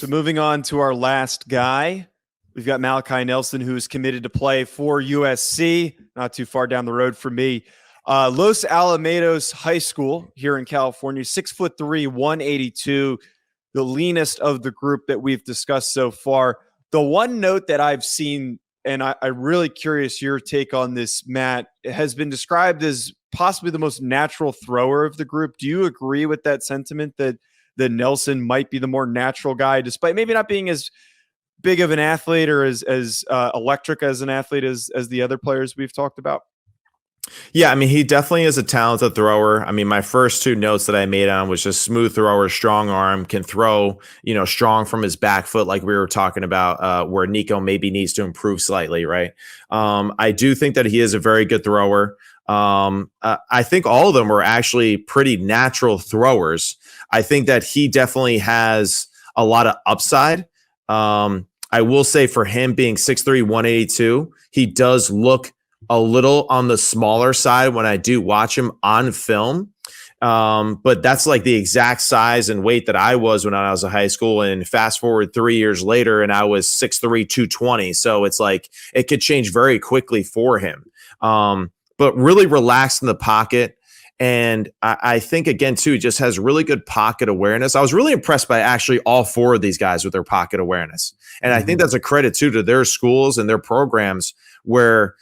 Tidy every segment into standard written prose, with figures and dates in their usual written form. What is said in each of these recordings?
So moving on to our last guy, we've got Malachi Nelson, who is committed to play for USC, not too far down the road from me. Los Alamitos High School here in California, 6'3", 182, the leanest of the group that we've discussed so far. The one note that I've seen, and I'm really curious your take on this, Matt, has been described as possibly the most natural thrower of the group. Do you agree with that sentiment that Nelson might be the more natural guy, despite maybe not being as big of an athlete or as electric as an athlete as the other players we've talked about? Yeah, I mean, he definitely is a talented thrower. I mean, my first two notes that I made on was just smooth thrower, strong arm, can throw, strong from his back foot, like we were talking about, where Nico maybe needs to improve slightly, right? I do think that he is a very good thrower. I think all of them are actually pretty natural throwers. I think that he definitely has a lot of upside. I will say for him being 6'3", 182, he does look a little on the smaller side when I do watch him on film. But that's like the exact size and weight that I was when I was in high school. And fast forward 3 years later, and I was 6'3", 220. So it's like it could change very quickly for him. But really relaxed in the pocket. And I think, again, too, just has really good pocket awareness. I was really impressed by actually all four of these guys with their pocket awareness. And I think that's a credit, too, to their schools and their programs where,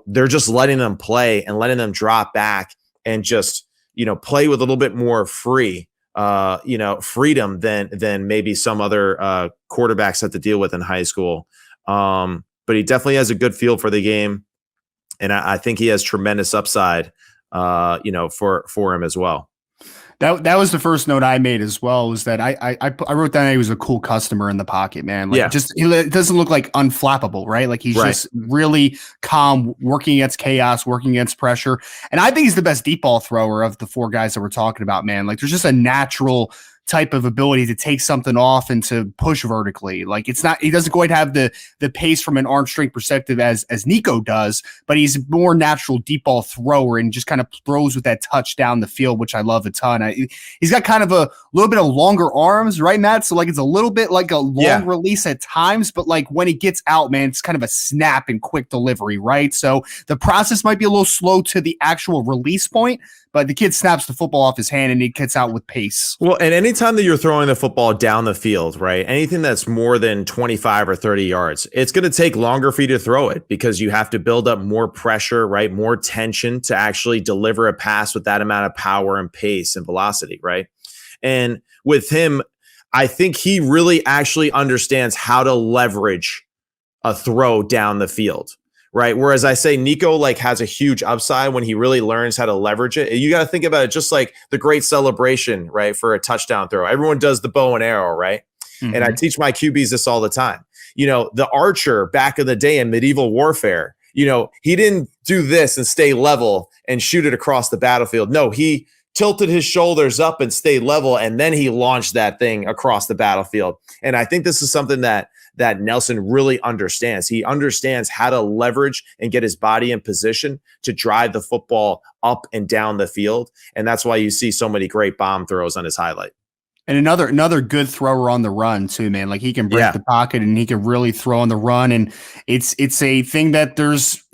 they're just letting them play and letting them drop back and just, play with a little bit more freedom than maybe some other quarterbacks have to deal with in high school. But he definitely has a good feel for the game. And I think he has tremendous upside, for him as well. That was the first note I made as well, was that I wrote down he was a cool customer in the pocket, man. It doesn't look like unflappable, right? Like he's just really calm, working against chaos, working against pressure. And I think he's the best deep ball thrower of the four guys that we're talking about, man. Like there's just a natural type of ability to take something off and to push vertically. Like he doesn't quite have the pace from an arm strength perspective as Nico does, but he's a more natural deep ball thrower and just kind of throws with that touch down the field, which I love a ton. He's got kind of a little bit of longer arms, right, Matt? So like it's a little bit like a long release at times, but like when he gets out, man, it's kind of a snap and quick delivery, right? So the process might be a little slow to the actual release point, but the kid snaps the football off his hand and he gets out with pace. Well, and anytime that you're throwing the football down the field, right, anything that's more than 25 or 30 yards, it's going to take longer for you to throw it because you have to build up more pressure, right, more tension to actually deliver a pass with that amount of power and pace and velocity, right? And with him, I think he really actually understands how to leverage a throw down the field. Right. Whereas I say Nico has a huge upside when he really learns how to leverage it. You got to think about it just like the great celebration, right, for a touchdown throw. Everyone does the bow and arrow, right? Mm-hmm. And I teach my QBs this all the time. The archer back in the day in medieval warfare, he didn't do this and stay level and shoot it across the battlefield. No, he tilted his shoulders up and stayed level, and then he launched that thing across the battlefield. And I think this is something that Nelson really understands. He understands how to leverage and get his body in position to drive the football up and down the field. And that's why you see so many great bomb throws on his highlight. And another good thrower on the run too, man. Like he can break the pocket and he can really throw on the run. And it's a thing that there's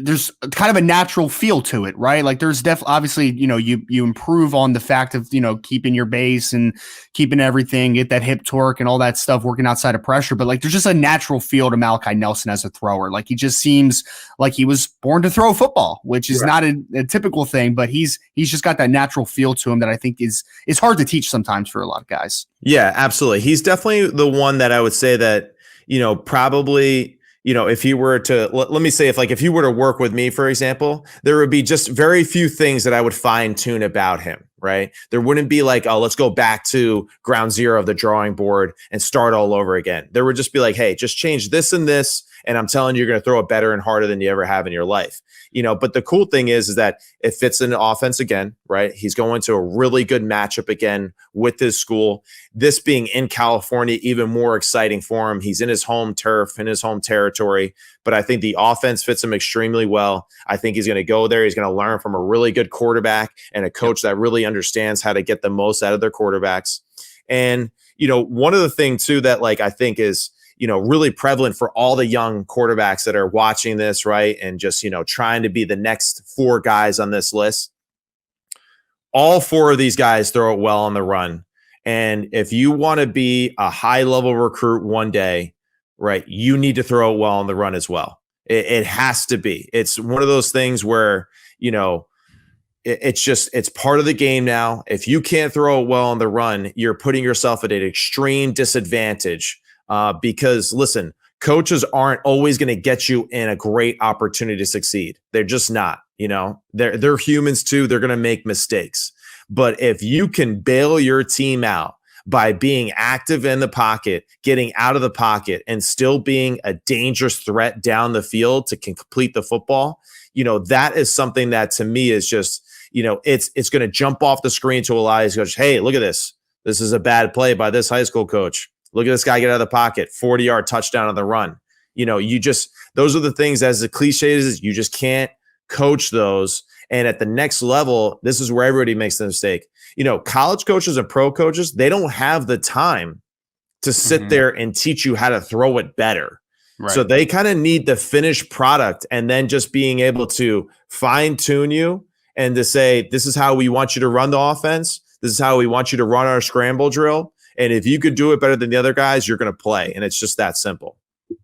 kind of a natural feel to it, right? Like there's definitely, obviously, you improve on the fact of, keeping your base and keeping everything, get that hip torque and all that stuff, working outside of pressure. But like, there's just a natural feel to Malachi Nelson as a thrower. Like he just seems like he was born to throw football, which is not a typical thing, but he's just got that natural feel to him that I think is hard to teach sometimes for a lot of guys. Yeah, absolutely. He's definitely the one that I would say that, probably, if he were to, let me say, if he were to work with me, for example, there would be just very few things that I would fine tune about him, right? There wouldn't be like, oh, let's go back to ground zero of the drawing board and start all over again. There would just be like, hey, just change this and this. And I'm telling you, you're going to throw it better and harder than you ever have in your life. But the cool thing is that it fits in the offense again, right? He's going to a really good matchup again with his school. This being in California, even more exciting for him. He's in his home turf, in his home territory, but I think the offense fits him extremely well. I think he's going to go there. He's going to learn from a really good quarterback and a coach that really understands how to get the most out of their quarterbacks. And, one of the things too that like I think is, really prevalent for all the young quarterbacks that are watching this, right? And just, trying to be the next 4 guys on this list. All 4 of these guys throw it well on the run. And if you want to be a high level recruit one day, right, you need to throw it well on the run as well. It has to be. It's one of those things where, it's part of the game now. If you can't throw it well on the run, you're putting yourself at an extreme disadvantage because, listen, coaches aren't always going to get you in a great opportunity to succeed. They're just not, they're humans too. They're going to make mistakes. But if you can bail your team out by being active in the pocket, getting out of the pocket, and still being a dangerous threat down the field to complete the football, that is something that to me is just, it's going to jump off the screen to a lot of these coaches. Hey, look at this. This is a bad play by this high school coach. Look at this guy get out of the pocket, 40-yard touchdown on the run. Those are the things, as the cliche is, you just can't coach those. And at the next level, this is where everybody makes the mistake. College coaches and pro coaches, they don't have the time to sit there and teach you how to throw it better. Right. So they kind of need the finished product and then just being able to fine tune you and to say, this is how we want you to run the offense. This is how we want you to run our scramble drill. And if you could do it better than the other guys, you're going to play. And it's just that simple.